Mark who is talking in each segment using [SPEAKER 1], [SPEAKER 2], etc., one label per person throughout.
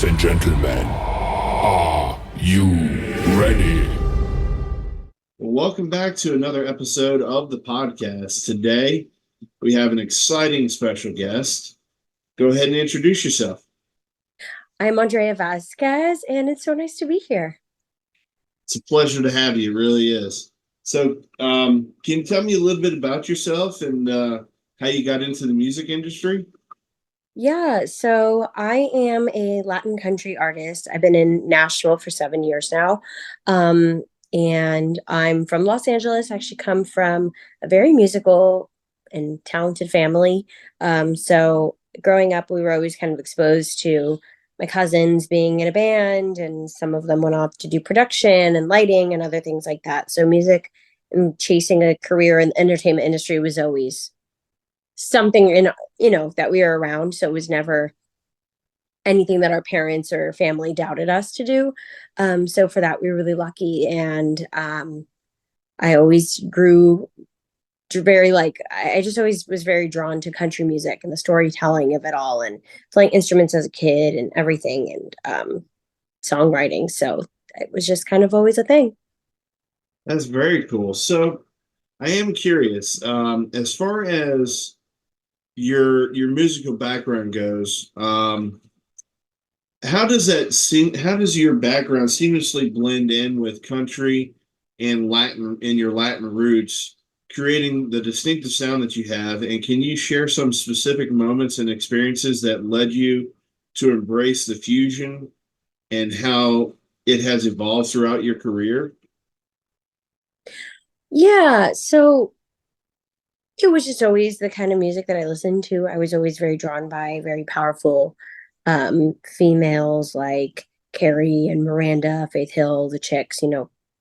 [SPEAKER 1] Ladies and gentlemen, are you ready?
[SPEAKER 2] Well, welcome back to another episode of the podcast. Today, we have an exciting special guest. Go ahead and introduce yourself.
[SPEAKER 3] I'm Andrea Vasquez, and it's so nice to be here.
[SPEAKER 2] It's a pleasure to have you. It really is. So, can you tell me a little bit about yourself and how you got into the music industry?
[SPEAKER 3] Yeah, so I am a Latin country artist. I've been in Nashville for 7 years now. Um, and I'm from Los Angeles. I actually come from a very musical and talented family. So growing up, we were always kind of exposed to my cousins being in a band, and some of them went off to do production and lighting and other things like that. So music and chasing a career in the entertainment industry was always something that we were around, so it was never anything that our parents or family doubted us to do. So for that we were really lucky, and I always grew to very like I just always was very drawn to country music and the storytelling of it all, and playing instruments as a kid and everything, and songwriting, so it was just kind of always a thing.
[SPEAKER 2] That's very cool. So, I am curious, as far as your musical background goes, how does your background seamlessly blend in with country and Latin and your Latin roots, creating the distinctive sound that you have? And can you share some specific moments and experiences that led you to embrace the fusion and how it has evolved throughout your career?
[SPEAKER 3] Yeah, so it was just always the kind of music that I listened to. I was always very drawn by very powerful females like Carrie and Miranda, Faith Hill, the Chicks,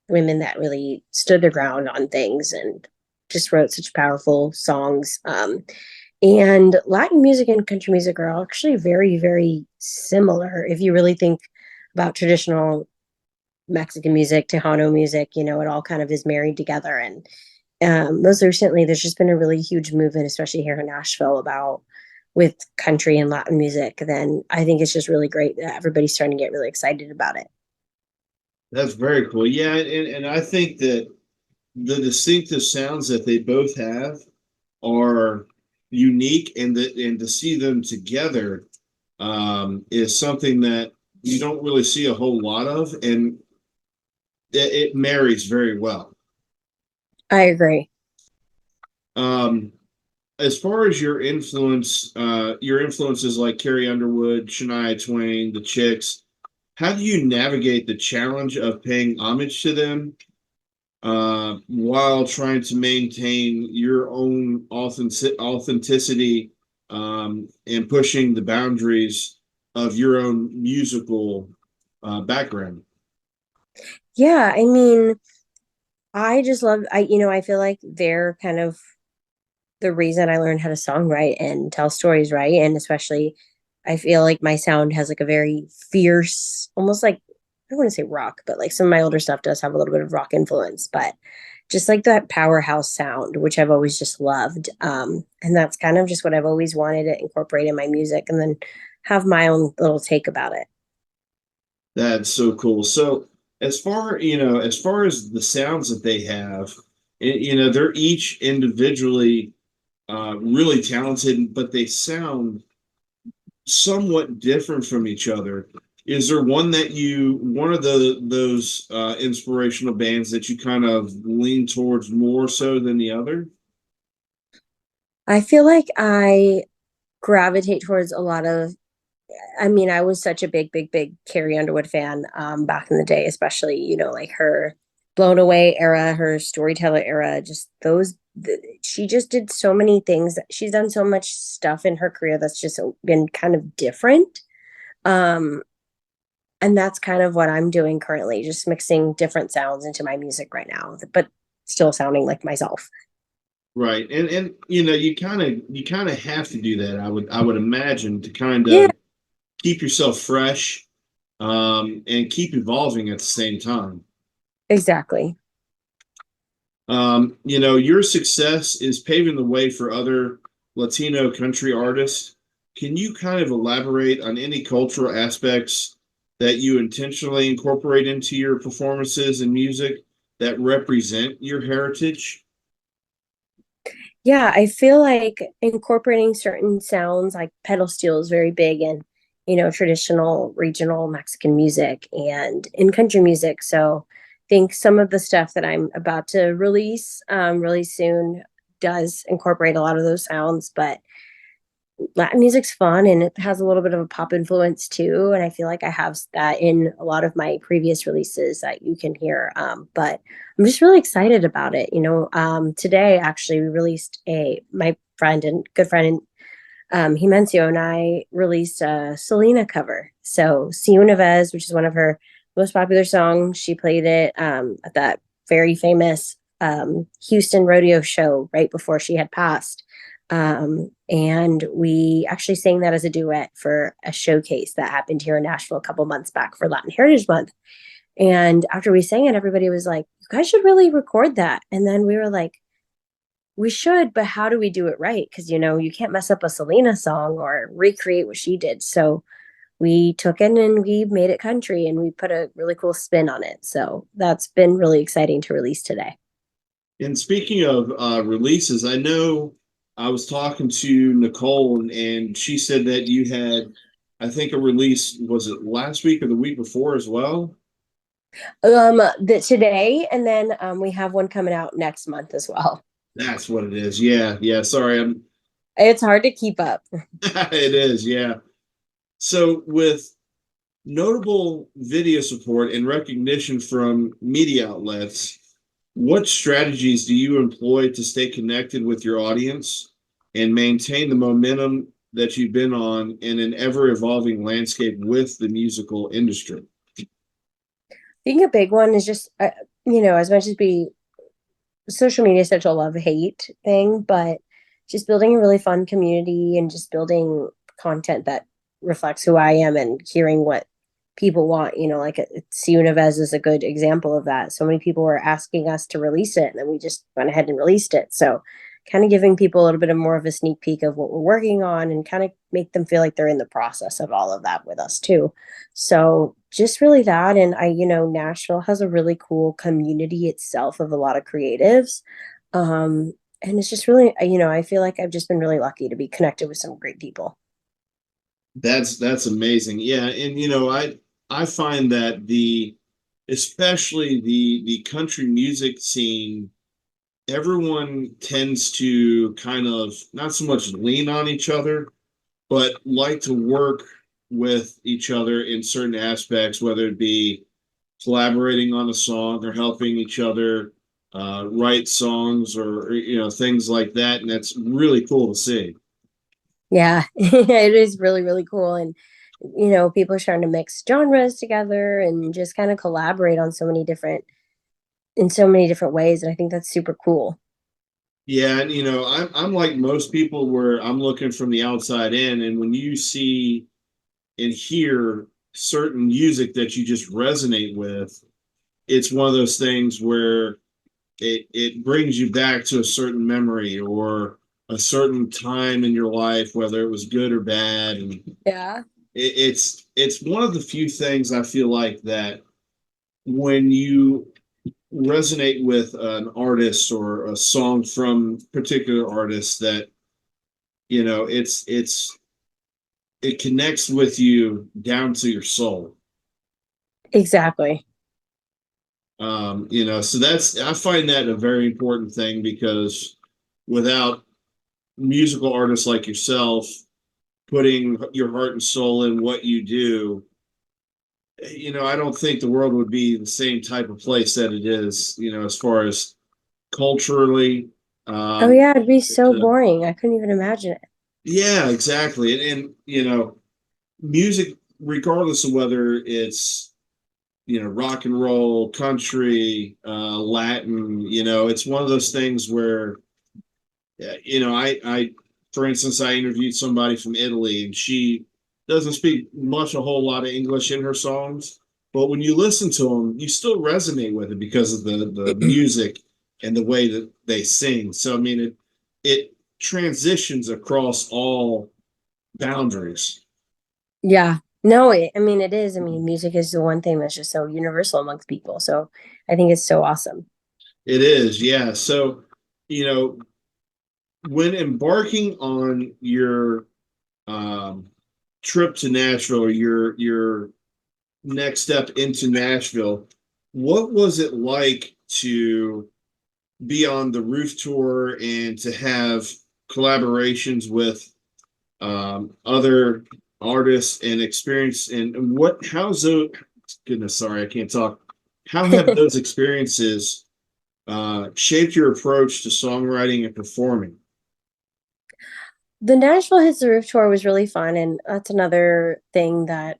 [SPEAKER 3] women that really stood their ground on things and just wrote such powerful songs. And Latin music and country music are actually very, very similar. If you really think about traditional Mexican music, Tejano music, it all kind of is married together. And most recently, there's just been a really huge movement, especially here in Nashville, about with country and Latin music. Then I think it's just really great that everybody's starting to get really excited about it.
[SPEAKER 2] That's very cool. Yeah, and I think that the distinctive sounds that they both have are unique, and to see them together is something that you don't really see a whole lot of, and it marries very well.
[SPEAKER 3] I agree.
[SPEAKER 2] Um, as far as your influences like Carrie Underwood, Shania Twain, the Chicks, how do you navigate the challenge of paying homage to them while trying to maintain your own authenticity and pushing the boundaries of your own musical background?
[SPEAKER 3] Yeah, I mean, I just love I feel like they're kind of the reason I learned how to songwrite and tell stories, right? And especially I feel like my sound has like a very fierce, almost like I don't want to say rock, but like some of my older stuff does have a little bit of rock influence, but just like that powerhouse sound, which I've always just loved. And that's kind of just what I've always wanted to incorporate in my music, and then have my own little take about it.
[SPEAKER 2] That's so cool. So as far as the sounds that they have, they're each individually really talented, but they sound somewhat different from each other. Is there one of those inspirational bands that you kind of lean towards more so than the other?
[SPEAKER 3] I feel like I gravitate towards a lot of I mean, I was such a big, big, big Carrie Underwood fan back in the day, especially, like her Blown Away era, her Storyteller era, just she just did so many things. She's done so much stuff in her career that's just been kind of different. Um, and that's kind of what I'm doing currently, just mixing different sounds into my music right now, but still sounding like myself.
[SPEAKER 2] Right. And you kind of have to do that. I would imagine, to kind
[SPEAKER 3] Yeah,
[SPEAKER 2] of keep yourself fresh and keep evolving at the same time.
[SPEAKER 3] exactly.
[SPEAKER 2] Your success is paving the way for other Latino country artists. can you kind of elaborate on any cultural aspects that you intentionally incorporate into your performances and music that represent your heritage?
[SPEAKER 3] Yeah, I feel like incorporating certain sounds like pedal steel is very big in, traditional regional Mexican music and in country music. So I think some of the stuff that I'm about to release really soon does incorporate a lot of those sounds, but Latin music's fun and it has a little bit of a pop influence too. And I feel like I have that in a lot of my previous releases that you can hear. But I'm just really excited about it. Today actually we released my friend and good friend Himencio and I released a Selena cover. So Si Una Vez, which is one of her most popular songs, she played it at that very famous Houston rodeo show right before she had passed. And we actually sang that as a duet for a showcase that happened here in Nashville a couple months back for Latin Heritage Month. And after we sang it, everybody was like, "You guys should really record that." And then we were like, "We should, but how do we do it right? Because you can't mess up a Selena song or recreate what she did." So we took it and we made it country and we put a really cool spin on it. So that's been really exciting to release today.
[SPEAKER 2] And speaking of releases, I know I was talking to Nicole, and she said that you had, I think, a release, was it last week or the week before as well?
[SPEAKER 3] Today, and then we have one coming out next month as well.
[SPEAKER 2] That's what it is. Yeah, yeah. Sorry, I'm.
[SPEAKER 3] It's hard to keep up.
[SPEAKER 2] It is. Yeah. So with notable video support and recognition from media outlets, what strategies do you employ to stay connected with your audience and maintain the momentum that you've been on in an ever evolving landscape with the musical industry?
[SPEAKER 3] I think a big one is just, as much as social media is such a love hate thing, but just building a really fun community and just building content that reflects who I am and hearing what people want. Like Si Una Vez is a good example of that. So many people were asking us to release it, and then we just went ahead and released it. So kind of giving people a little bit of more of a sneak peek of what we're working on and kind of make them feel like they're in the process of all of that with us too. So just really that. And Nashville has a really cool community itself of a lot of creatives. And it's just really, I feel like I've just been really lucky to be connected with some great people.
[SPEAKER 2] That's amazing. Yeah, and I find that especially the country music scene, everyone tends to kind of not so much lean on each other, but like to work with each other in certain aspects, whether it be collaborating on a song or helping each other write songs or things like that, and that's really cool to see.
[SPEAKER 3] Yeah, it is really, really cool. And, people are starting to mix genres together and just kind of collaborate on in so many different ways. And I think that's super cool.
[SPEAKER 2] Yeah, and I'm like most people where I'm looking from the outside in, and when you see and hear certain music that you just resonate with, it's one of those things where it brings you back to a certain memory or a certain time in your life, whether it was good or bad. And
[SPEAKER 3] Yeah.
[SPEAKER 2] it's one of the few things I feel like that when you resonate with an artist or a song from particular artists that it connects with you down to your soul.
[SPEAKER 3] Exactly.
[SPEAKER 2] So I find that a very important thing because without musical artists like yourself putting your heart and soul in what you do, I don't think the world would be the same type of place that it is, as far as culturally.
[SPEAKER 3] Oh, yeah. It'd be so
[SPEAKER 2] To,
[SPEAKER 3] boring. I couldn't even imagine it.
[SPEAKER 2] yeah, exactly. And music, regardless of whether it's, rock and roll, country, Latin, it's one of those things where, for instance, I interviewed somebody from Italy, and she doesn't speak a whole lot of English in her songs, but when you listen to them, you still resonate with it because of the music and the way that they sing. So I mean, it transitions across all boundaries.
[SPEAKER 3] Yeah. No, I mean, it is. I mean, music is the one thing that's just so universal amongst people. So I think it's so awesome.
[SPEAKER 2] It is, yeah. So, you know, when embarking on your um, trip to Nashville, or your next step into Nashville, what was it like to be on the roof tour and to have collaborations with other artists and experience? And what, how's those, goodness, sorry, I can't talk. How have those experiences shaped your approach to songwriting and performing?
[SPEAKER 3] The Nashville Hits The Roof tour was really fun, and that's another thing that,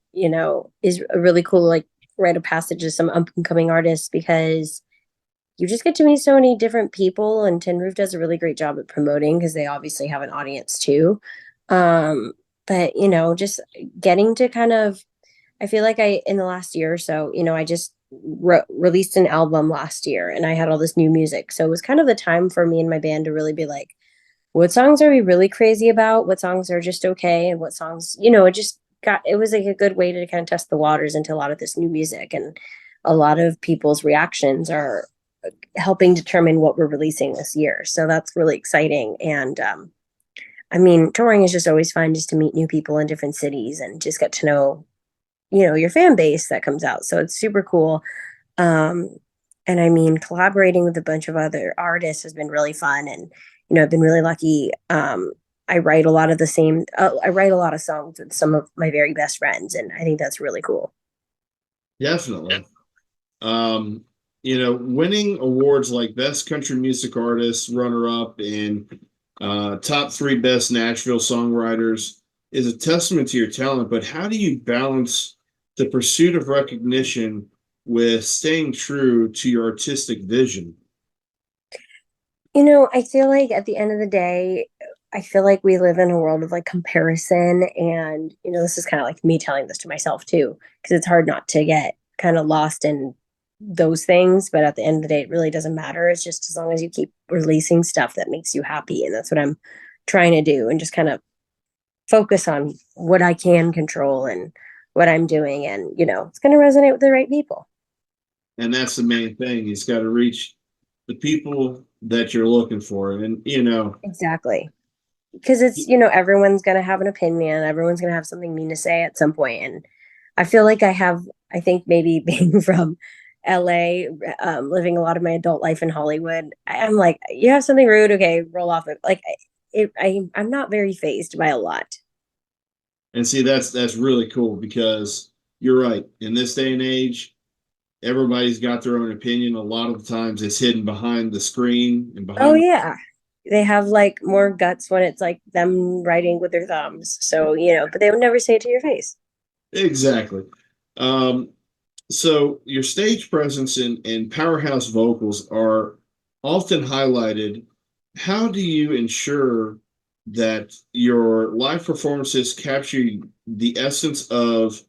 [SPEAKER 3] is a really cool, like, rite of passage of some up and coming artists because you just get to meet so many different people, and Tin Roof does a really great job at promoting because they obviously have an audience too. Um, but just getting to kind of, I feel like in the last year or so, I just released an album last year and I had all this new music. So it was kind of the time for me and my band to really be like, what songs are we really crazy about? What songs are just okay? And what songs, it was like a good way to kind of test the waters into a lot of this new music. And a lot of people's reactions are helping determine what we're releasing this year. So that's really exciting. And I mean, touring is just always fun just to meet new people in different cities and just get to know, your fan base that comes out. So it's super cool. Um, and I mean, collaborating with a bunch of other artists has been really fun. And, I've been really lucky. I write a lot of I write a lot of songs with some of my very best friends. And I think that's really cool.
[SPEAKER 2] Definitely. Um, winning awards like Best Country Music Artist, runner up, and top three best Nashville songwriters is a testament to your talent. But how do you balance the pursuit of recognition with staying true to your artistic vision?
[SPEAKER 3] I feel like at the end of the day, I feel like we live in a world of like comparison. And, this is kind of like me telling this to myself too, because it's hard not to get kind of lost in those things. But at the end of the day, it really doesn't matter. It's just as long as you keep releasing stuff that makes you happy. And that's what I'm trying to do and just kind of focus on what I can control and what I'm doing. And, it's going to resonate with the right people.
[SPEAKER 2] And that's the main thing. He's got to reach the people that you're looking for. And,
[SPEAKER 3] Exactly. Because it's, everyone's going to have an opinion. Everyone's going to have something mean to say at some point. And I feel like I think maybe being from LA, living a lot of my adult life in Hollywood, I'm like, you have something rude. Okay, roll off it. Like, I'm not very phased by a lot.
[SPEAKER 2] and see, that's really cool because you're right. In this day and age, everybody's got their own opinion. A lot of the times it's hidden behind the screen and
[SPEAKER 3] Oh,
[SPEAKER 2] behind.
[SPEAKER 3] yeah. They have like more guts when it's like them writing with their thumbs. So, but they would never say it to your face.
[SPEAKER 2] Exactly. Um, so your stage presence and powerhouse vocals are often highlighted. How do you ensure that your live performances capture the essence of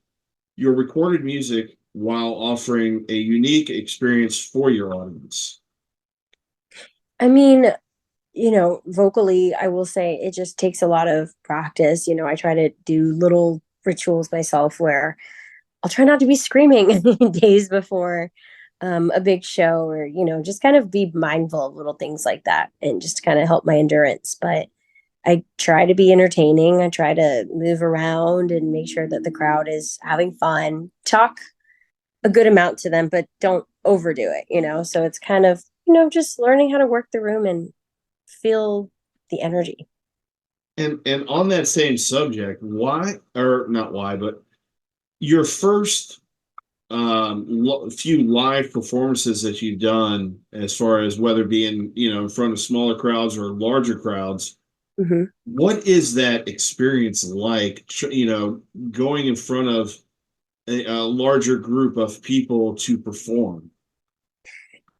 [SPEAKER 2] your recorded music while offering a unique experience for your audience?
[SPEAKER 3] I mean, vocally, I will say it just takes a lot of practice. I try to do little rituals myself where I'll try not to be screaming days before a big show or, just kind of be mindful of little things like that and just kind of help my endurance. But I try to be entertaining. I try to move around and make sure that the crowd is having fun, talk a good amount to them, but don't overdo it, So it's kind of, just learning how to work the room and feel the energy.
[SPEAKER 2] And on that same subject, why or not why, but your first few live performances that you've done, as far as whether being in front of smaller crowds or larger crowds,
[SPEAKER 3] Mm-hmm.
[SPEAKER 2] what is that experience like? Going in front of a larger group of people to perform.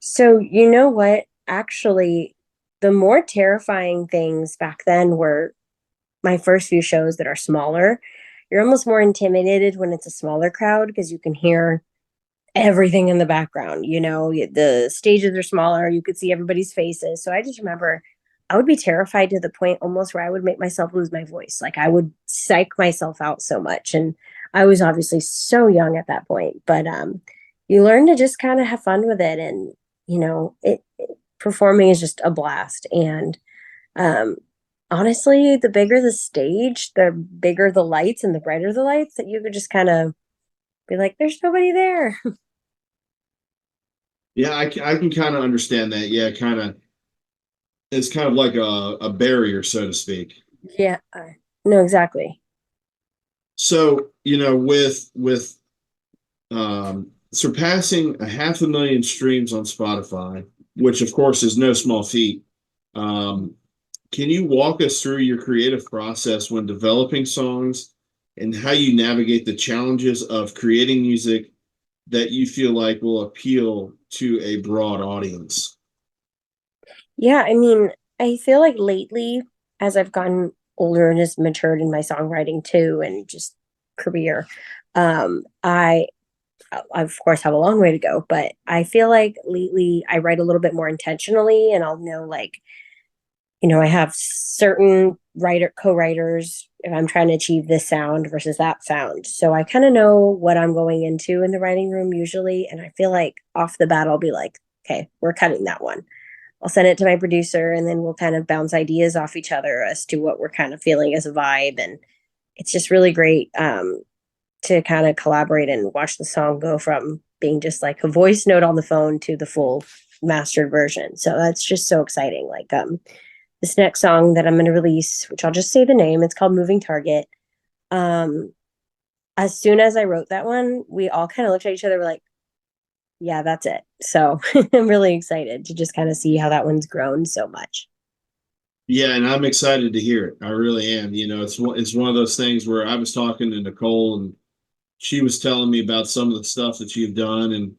[SPEAKER 3] So, you know what? Actually, the more terrifying things back then were my first few shows that are smaller. You're almost more intimidated when it's a smaller crowd because you can hear everything in the background. The stages are smaller, you could see everybody's faces. So I just remember I would be terrified to the point almost where I would make myself lose my voice. Like I would psych myself out so much. And I was obviously so young at that point, but you learn to just kind of have fun with it. And, performing is just a blast. And um, honestly, the bigger the stage, the bigger the lights and the brighter the lights, that you could just kind of be like, there's nobody there.
[SPEAKER 2] Yeah, I can kind of understand that. Yeah, kind of. It's kind of like a barrier, so to speak.
[SPEAKER 3] Yeah, no, exactly.
[SPEAKER 2] So, with surpassing 500,000 streams on Spotify, which of course is no small feat, um, can you walk us through your creative process when developing songs and how you navigate the challenges of creating music that you feel like will appeal to a broad audience?
[SPEAKER 3] Yeah, I mean, I feel like lately, as I've gotten older and just matured in my songwriting too, and just career, I of course have a long way to go, but I feel like lately I write a little bit more intentionally, and I'll know like, I have certain writer co-writers if I'm trying to achieve this sound versus that sound. So I kind of know what I'm going into in the writing room usually, and I feel like off the bat I'll be like, okay, we're cutting that one. I'll send it to my producer and then we'll kind of bounce ideas off each other as to what we're kind of feeling as a vibe. And it's just really great to kind of collaborate and watch the song go from being just like a voice note on the phone to the full mastered version. So that's just so exciting. Like this next song that I'm going to release, which I'll just say the name, it's called Moving Target. Um, as soon as I wrote that one, we all kind of looked at each other, we're like, yeah, that's it. So I'm really excited to just kind of see how that one's grown so much.
[SPEAKER 2] Yeah, and I'm excited to hear it. I really am. It's one of those things where I was talking to Nicole, and she was telling me about some of the stuff that you've done, and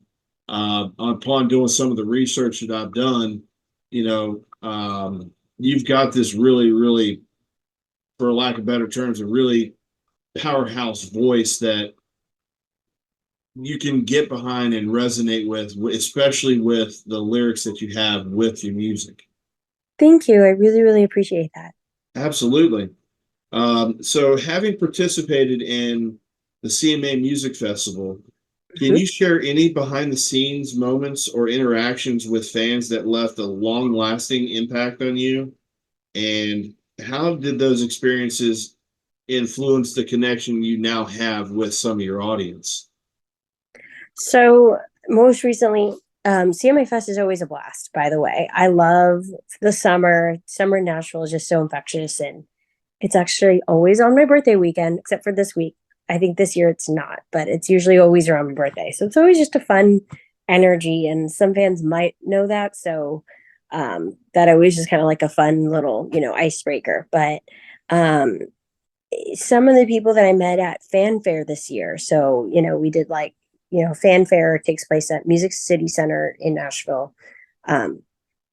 [SPEAKER 2] upon doing some of the research that I've done, you've got this really, really, for lack of better terms, a really powerhouse voice that you can get behind and resonate with, especially with the lyrics that you have with your music.
[SPEAKER 3] Thank you. I really, really appreciate that.
[SPEAKER 2] Absolutely. So, having participated in the CMA Music Festival, can
[SPEAKER 3] Mhm.
[SPEAKER 2] you share any behind the scenes moments or interactions with fans that left a long lasting impact on you? And how did those experiences influence the connection you now have with some of your audience?
[SPEAKER 3] So most recently, CMA Fest is always a blast, by the way. I love the summer. Summer in Nashville is just so infectious, and it's actually always on my birthday weekend, except for this week. I think this year it's not, but it's usually always around my birthday. So it's always just a fun energy, and some fans might know that. So that always just kind of like a fun little, icebreaker. But um, some of the people that I met at Fanfare this year. So, we did like, Fanfare takes place at Music City Center in Nashville. Um,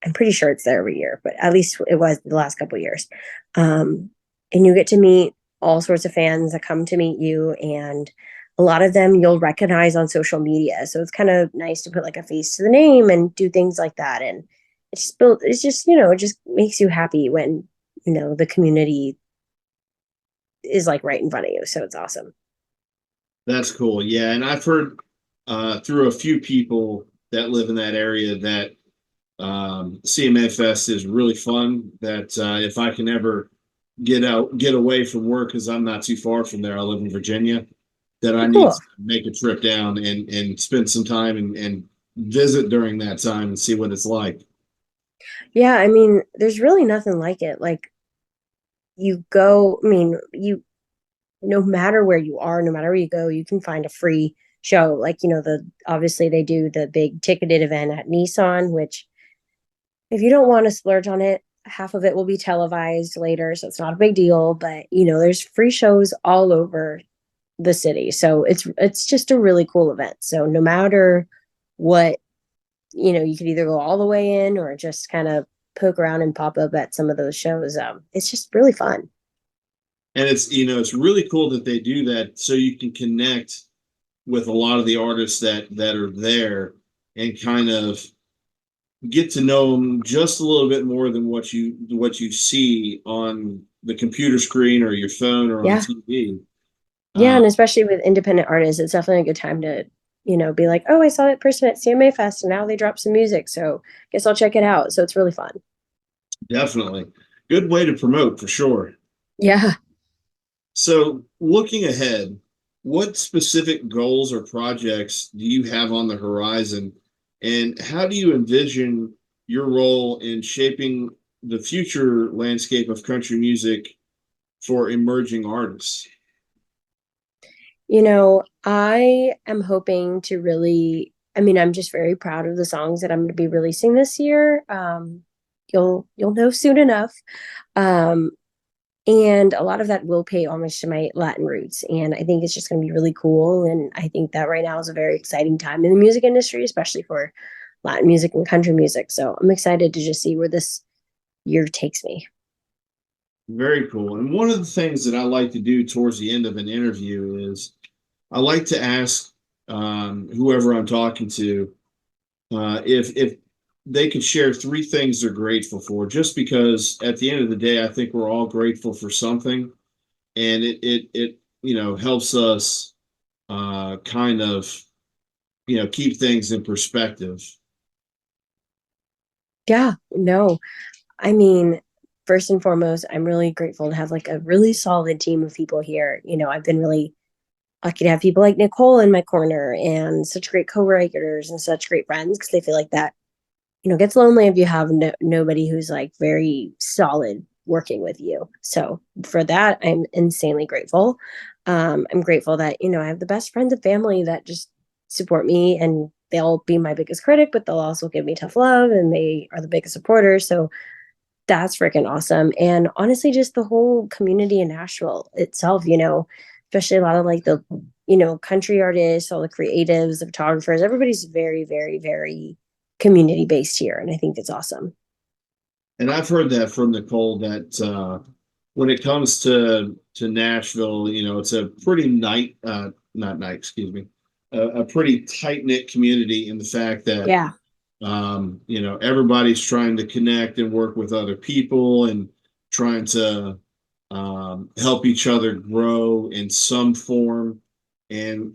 [SPEAKER 3] I'm pretty sure it's there every year, but at least it was the last couple of years. Um, and you get to meet all sorts of fans that come to meet you, and a lot of them you'll recognize on social media. So it's kind of nice to put like a face to the name and do things like that. And it's just, it just makes you happy when, the community is like right in front of you. So it's awesome.
[SPEAKER 2] That's cool. Yeah. And I've heard through a few people that live in that area that CMA Fest is really fun. That if I can ever get away from work, because I'm not too far from there, I live in Virginia, that I
[SPEAKER 3] Oh,
[SPEAKER 2] need
[SPEAKER 3] cool.
[SPEAKER 2] to make a trip down and spend some time and visit during that time and see what it's like.
[SPEAKER 3] Yeah, I mean, there's really nothing like it. Like you go, I mean, no matter where you are, no matter where you go, you can find a free show. Like, obviously they do the big ticketed event at Nissan, which if you don't want to splurge on it, half of it will be televised later, so it's not a big deal. But there's free shows all over the city, so it's just a really cool event. So no matter what, you could either go all the way in or just kind of poke around and pop up at some of those shows. It's just really fun.
[SPEAKER 2] And it's really cool that they do that so you can connect with a lot of the artists that are there and kind of get to know them just a little bit more than what you see on the computer screen or your phone or on
[SPEAKER 3] Yeah.
[SPEAKER 2] TV.
[SPEAKER 3] Yeah.
[SPEAKER 2] Uh,
[SPEAKER 3] And especially with independent artists, it's definitely a good time to, be like, oh, I saw that person at CMA Fest and now they dropped some music. So guess I'll check it out. So it's really fun.
[SPEAKER 2] Definitely, good way to promote for sure.
[SPEAKER 3] Yeah.
[SPEAKER 2] So, looking ahead, what specific goals or projects do you have on the horizon, and how do you envision your role in shaping the future landscape of country music for emerging artists?
[SPEAKER 3] I am hoping to really, I'm just very proud of the songs that I'm going to be releasing this year. You'll know soon enough. Um, and a lot of that will pay homage to my Latin roots. And I think it's just going to be really cool. And I think that right now is a very exciting time in the music industry, especially for Latin music and country music. So I'm excited to just see where this year takes me.
[SPEAKER 2] Very cool. And one of the things that I like to do towards the end of an interview is I like to ask whoever I'm talking to if they could share three things they're grateful for, just because at the end of the day, I think we're all grateful for something, and it helps us kind of keep things in perspective.
[SPEAKER 3] Yeah, no, I mean, first and foremost, I'm really grateful to have like a really solid team of people here. I've been really lucky to have people like Nicole in my corner and such great co-writers and such great friends because they feel like that, gets lonely if you have nobody who's like very solid working with you. So for that, I'm insanely grateful. I'm grateful that, I have the best friends and family that just support me and they'll be my biggest critic, but they'll also give me tough love and they are the biggest supporters. So that's freaking awesome. And honestly, just the whole community in Nashville itself, especially a lot of like the, country artists, all the creatives, the photographers, everybody's very, very, very community based here. And I think it's awesome.
[SPEAKER 2] And I've heard that from Nicole that when it comes to Nashville, it's a pretty not night, excuse me, a pretty tight knit community in the fact that
[SPEAKER 3] Yeah.
[SPEAKER 2] everybody's trying to connect and work with other people and trying to help each other grow in some form. And,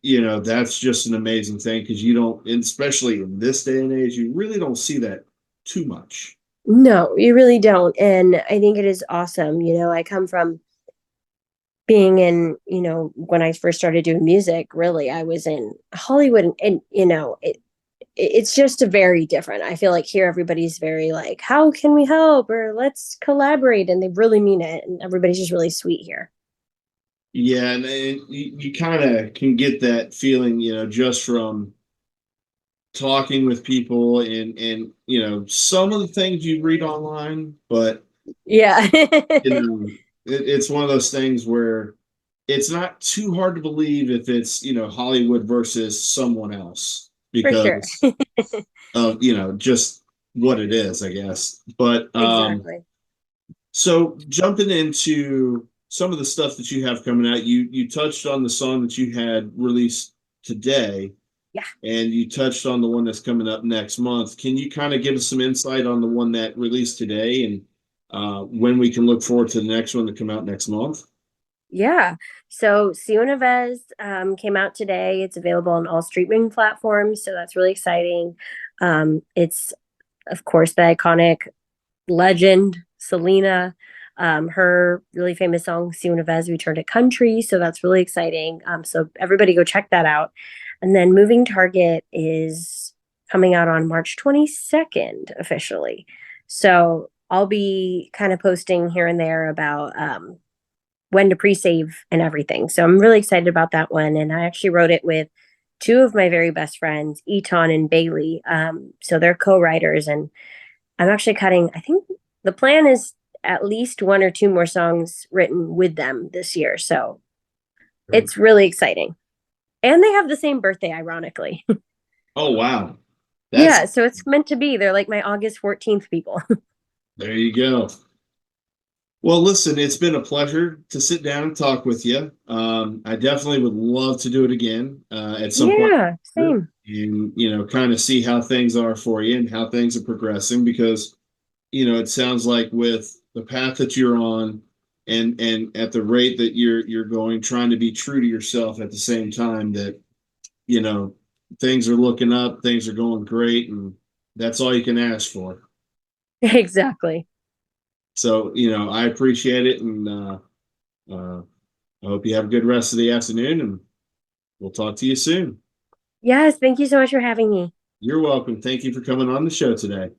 [SPEAKER 2] that's just an amazing thing because you don't, and especially in this day and age, you really don't see that too much.
[SPEAKER 3] No, you really don't. And I think it is awesome. I come from being in, when I first started doing music, really, I was in Hollywood and it's just a very different. I feel like here everybody's very like, how can we help or let's collaborate, and they really mean it, and everybody's just really sweet here.
[SPEAKER 2] Yeah, and you kind of can get that feeling, just from talking with people and some of the things you read online, but
[SPEAKER 3] Yeah.
[SPEAKER 2] you know it's one of those things where it's not too hard to believe if it's Hollywood versus someone else
[SPEAKER 3] For sure.
[SPEAKER 2] because of just what it is, I guess. But
[SPEAKER 3] Exactly.
[SPEAKER 2] so jumping into some of the stuff that you have coming out, you touched on the song that you had released today,
[SPEAKER 3] Yeah.
[SPEAKER 2] and you touched on the one that's coming up next month. Can you kind of give us some insight on the one that released today and when we can look forward to the next one to come out next month?
[SPEAKER 3] Yeah. So Si Una Vez came out today. It's available on all streaming platforms. So that's really exciting. It's, of course, the iconic legend, Selena. Her really famous song, Si Una Vez, returned to country. So that's really exciting. So everybody go check that out. And then Moving Target is coming out on March 22nd officially. So I'll be kind of posting here and there about when to pre-save and everything. So I'm really excited about that one. And I actually wrote it with two of my very best friends, Eton and Bailey. So they're co-writers, and I'm actually cutting, I think the plan is at least one or two more songs written with them this year. So it's really exciting. And they have the same birthday, ironically.
[SPEAKER 2] Oh wow, that's
[SPEAKER 3] Yeah, so it's meant to be. They're like my August 14th people.
[SPEAKER 2] there you go. Well, listen, it's been a pleasure to sit down and talk with you. I definitely would love to do it again at some point.
[SPEAKER 3] Yeah, same.
[SPEAKER 2] and kind of see how things are for you and how things are progressing, because it sounds like with the path that you're on and at the rate that you're going, trying to be true to yourself at the same time, that you know things are looking up, things are going great, and that's all you can ask for.
[SPEAKER 3] Exactly.
[SPEAKER 2] So I appreciate it, and uh, I hope you have a good rest of the afternoon, and we'll talk to you soon.
[SPEAKER 3] Yes, thank you so much for having me.
[SPEAKER 2] You're welcome. Thank you for coming on the show today.